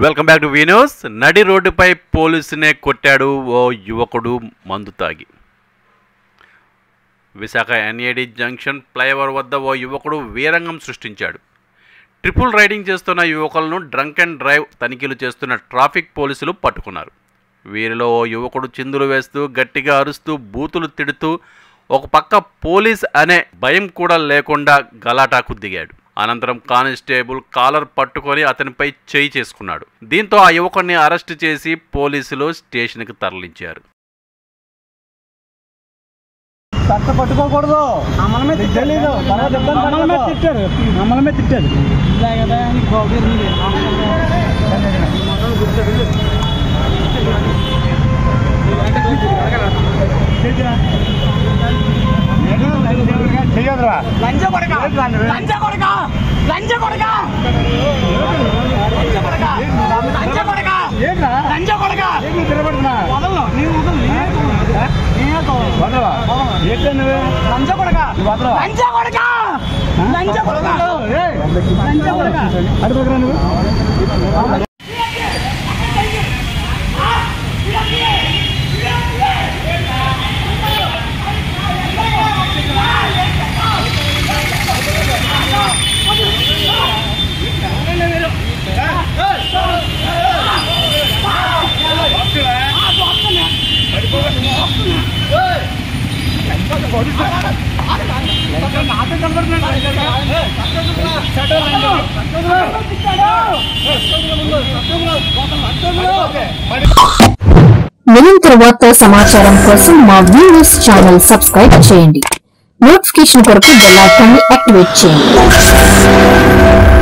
Welcome back to వీన్యూస్. నడి రోడ్డుపై పోలీసునే కొట్టాడు ఓ యువకుడు మందు తాగి. విశాఖ ఎన్ఏడి జంక్షన్ ఫ్లైఓవర్ వద్ద ఓ యువకుడు వీరంగం సృష్టించాడు. ట్రిపుల్ రైడింగ్ చేస్తున్న యువకులను డ్రంక్ అండ్ డ్రైవ్ తనిఖీలు చేస్తున్న ట్రాఫిక్ పోలీసులు పట్టుకున్నారు. వీరిలో ఓ యువకుడు చిందులు వేస్తూ గట్టిగా అరుస్తూ బూతులు తిడుతూ ఒక పక్క పోలీస్ అనే భయం కూడా లేకుండా గలాటాకు దిగాడు. అనంతరం కానిస్టేబుల్ కాలర్ పట్టుకొని అతనిపై చేయి చేసుకున్నాడు. దీంతో ఆ యువకుడిని అరెస్టు చేసి పోలీసులు స్టేషన్కి తరలించారు. నిరంతర వార్తా సమాచారం కోసం మా వీన్యూస్ ఛానల్ సబ్స్క్రైబ్ చేయండి. నోటిఫికేషన్ కొరకు బెల్ ఐకాన్ ని యాక్టివేట్ చేయండి.